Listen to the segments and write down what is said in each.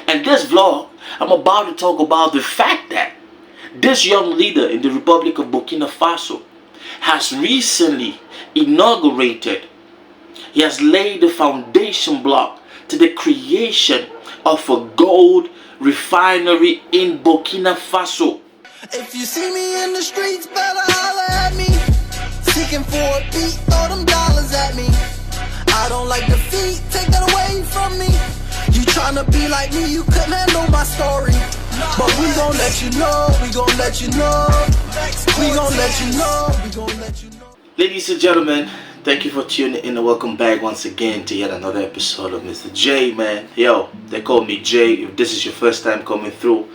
And this vlog, I'm about to talk about the fact that this young leader in the Republic of Burkina Faso has recently inaugurated, he has laid the foundation block to the creation of a gold refinery in Burkina Faso. If you see me in the streets, better holler at me. Seeking for a beat, throw them dollars at me. I don't like defeat, take that away from me. You tryna be like me, you couldn't handle my story. But we gon' let you know, we gon' let you know. We gon' let you know, we gon' let you know. Ladies and gentlemen, thank you for tuning in and welcome back once again to yet another episode of Mr. J, man. Yo, they call me Jay. If this is your first time coming through,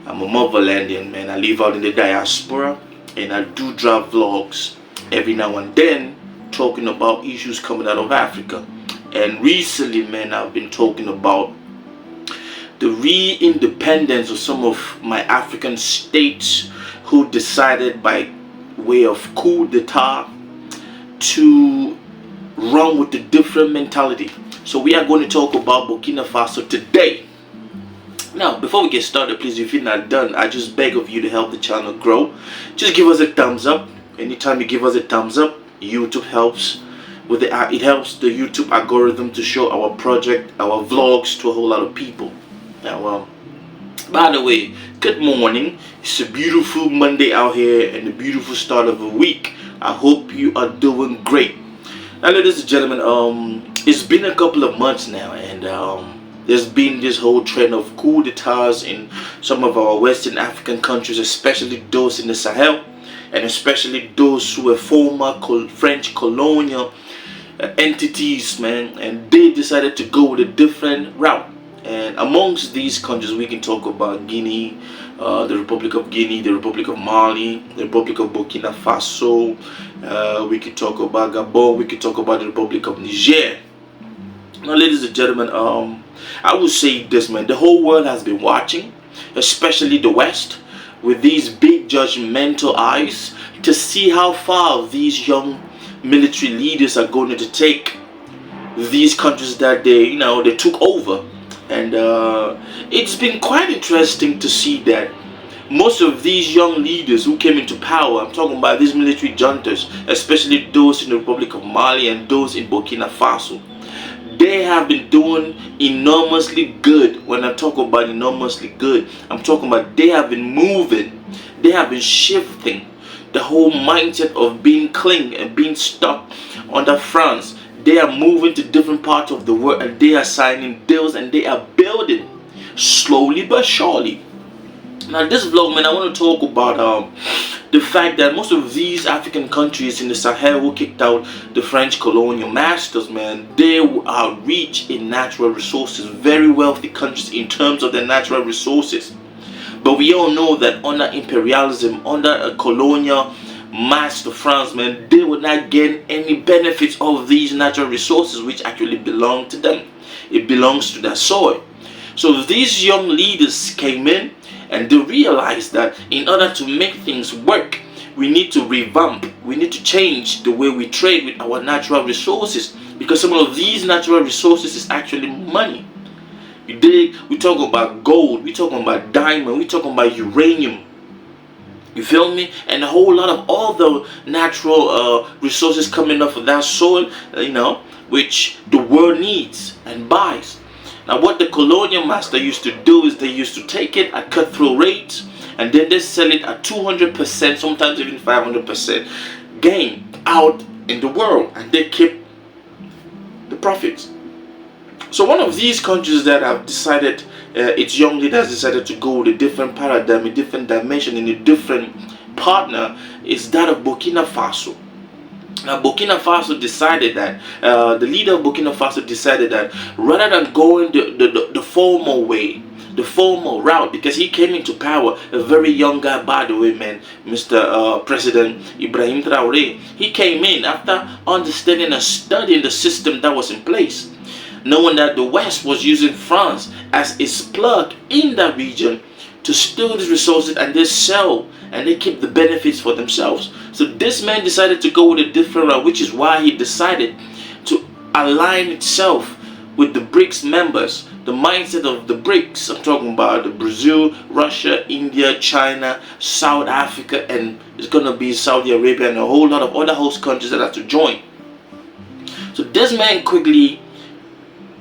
I'm a motherlandian, man. I live out in the diaspora and I do drop vlogs every now and then talking about issues coming out of Africa. And recently, man, I've been talking about the re-independence of some of my African states who decided by way of coup d'etat to run with a different mentality. So we are going to talk about Burkina Faso today. Now, before we get started, please, if you're not done, I just beg of you to help the channel grow. Just give us a thumbs up. Anytime you give us a thumbs up, YouTube helps with it helps the YouTube algorithm to show our project, our vlogs to a whole lot of people. Now, by the way, good morning. It's a beautiful Monday out here and a beautiful start of a week. I hope you are doing great. Now, ladies and gentlemen, it's been a couple of months now, and there's been this whole trend of coup d'etats in some of our Western African countries, especially those in the Sahel, and especially those who were former French colonial entities, man, and they decided to go with a different route. And amongst these countries, we can talk about Guinea, the Republic of Guinea, the Republic of Mali, the Republic of Burkina Faso. We could talk about Gabon. We could talk about the Republic of Niger. Now, ladies and gentlemen, I would say this, man. The whole world has been watching, especially the West, with these big judgmental eyes to see how far these young military leaders are going to take these countries that they took over. And it's been quite interesting to see that most of these young leaders who came into power, I'm talking about these military juntas, especially those in the Republic of Mali and those in Burkina Faso, they have been doing enormously good. When I talk about enormously good, I'm talking about they have been moving, they have been shifting the whole mindset of being cling and being stuck under France. They are moving to different parts of the world and they are signing deals and they are building slowly but surely. Now, this vlog, man, I want to talk about the fact that most of these African countries in the Sahel who kicked out the French colonial masters, man, they are rich in natural resources, very wealthy countries in terms of their natural resources. But we all know that under imperialism, under a colonial master France, man, they would not gain any benefits of these natural resources which actually belong to them. It belongs to their soil. So these young leaders came in and they realized that in order to make things work, we need to revamp, we need to change the way we trade with our natural resources, because some of these natural resources is actually money. We talk about gold, we talking about diamond, we talking about uranium. You feel me? And a whole lot of all the natural resources coming off of that soil, which the world needs and buys. Now, what the colonial master used to do is they used to take it at cutthroat rates and then they sell it at 200%, sometimes even 500% gain out in the world, and they keep the profits. So one of these countries that have decided, its young leaders decided to go with a different paradigm, a different dimension, and a different partner, is that of Burkina Faso. Now, Burkina Faso decided that, the leader of Burkina Faso decided that rather than going the formal way, the formal route, because he came into power, a very young guy, by the way, man, Mr. President Ibrahim Traore, he came in after understanding and studying the system that was in place, knowing that the West was using France as its plug in that region to steal these resources and they sell and they keep the benefits for themselves. So this man decided to go with a different route, which is why he decided to align itself with the BRICS members, the mindset of the BRICS. I'm talking about the Brazil, Russia, India, China, South Africa, and it's going to be Saudi Arabia and a whole lot of other host countries that have to join. So this man quickly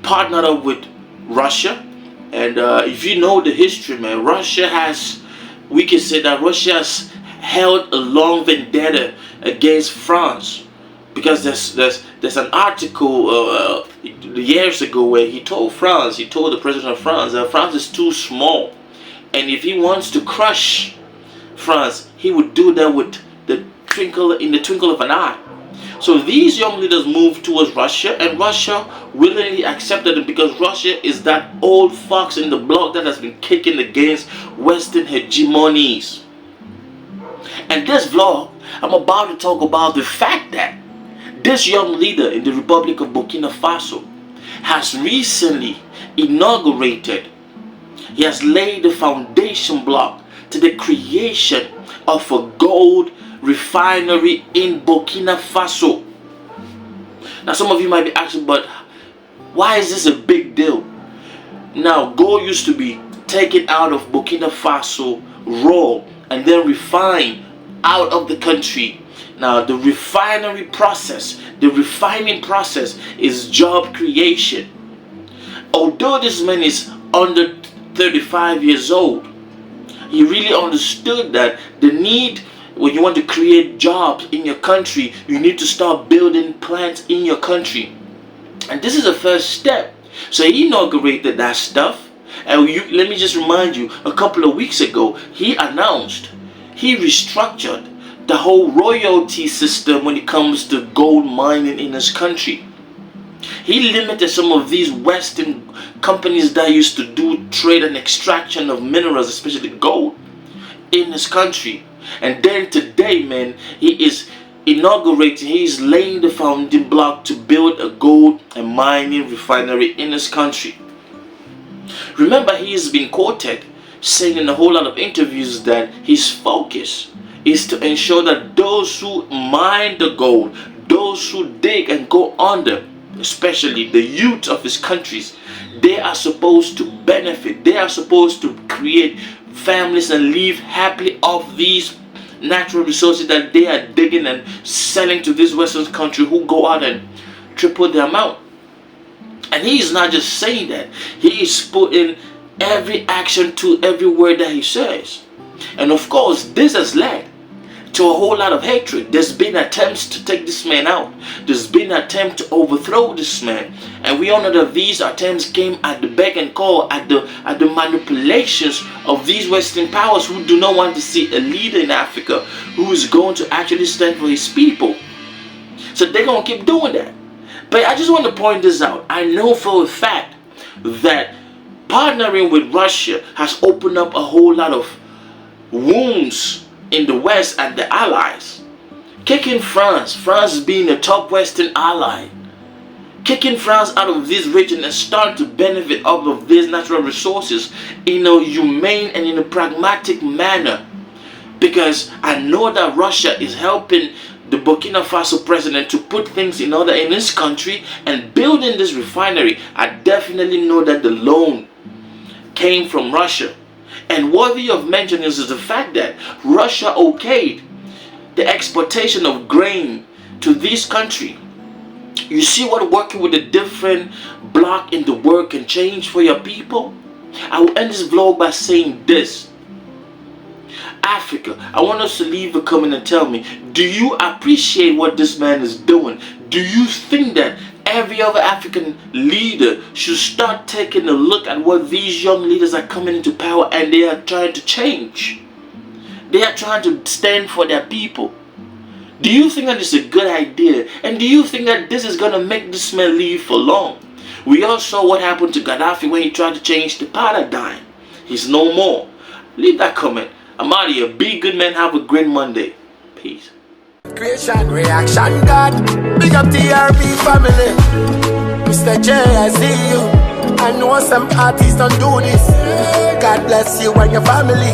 partnered up with Russia. And if you know the history, man, Russia has, we can say that Russia has held a long vendetta against France, because there's an article years ago where he told the president of France that France is too small, and if he wants to crush France, he would do that with the twinkle of an eye. So these young leaders moved towards Russia, and Russia willingly accepted them, because Russia is that old fox in the block that has been kicking against Western hegemonies. And this vlog, I'm about to talk about the fact that this young leader in the Republic of Burkina Faso has recently inaugurated, he has laid the foundation block to the creation of a gold refinery in Burkina Faso. Now some of you might be asking, but why is this a big deal? Now, gold used to be taken out of Burkina Faso raw and then refined out of the country. Now the refinery process, the refining process, is job creation. Although this man is under 35 years old, he really understood that the need, when you want to create jobs in your country, you need to start building plants in your country. And this is the first step. So he inaugurated that stuff. And let me just remind you, a couple of weeks ago, he announced, he restructured the whole royalty system when it comes to gold mining in his country. He limited some of these Western companies that used to do trade and extraction of minerals, especially gold, in his country. And then today, man, he is inaugurating, he is laying the founding block to build a gold and mining refinery in his country. Remember, he has been quoted saying in a whole lot of interviews that his focus is to ensure that those who mine the gold, those who dig and go under, especially the youth of his countries, they are supposed to benefit, they are supposed to create families and live happily off these natural resources that they are digging and selling to this Western country, who go out and triple the amount. And he is not just saying that, he is putting every action to every word that he says. And of course, this has led to a whole lot of hatred. There's been attempts to take this man out. There's been an attempt to overthrow this man. And we all know that these attempts came at the beck and call, at the manipulations of these Western powers who do not want to see a leader in Africa who is going to actually stand for his people. So they're going to keep doing that. But I just want to point this out. I know for a fact that partnering with Russia has opened up a whole lot of wounds in the West and the allies. Kicking France being a top Western ally, kicking France out of this region and start to benefit off of these natural resources in a humane and in a pragmatic manner. Because I know that Russia is helping the Burkina Faso president to put things in order in his country and building this refinery. I definitely know that the loan came from Russia. And worthy of mention is the fact that Russia okayed the exportation of grain to this country. You see what working with a different block in the world can change for your people? I will end this vlog by saying this. Africa, I want us to leave a comment and tell me, do you appreciate what this man is doing? Do you think that every other African leader should start taking a look at what these young leaders are coming into power and they are trying to change? They are trying to stand for their people. Do you think that is a good idea? And do you think that this is going to make this man live for long? We all saw what happened to Gaddafi when he tried to change the paradigm. He's no more. Leave that comment. I'm out of here. Be good, man. Have a great Monday. Peace. Creation, reaction, God. Big up TRB family. Misterjaay, I see you. I know some artists don't do this. God bless you and your family.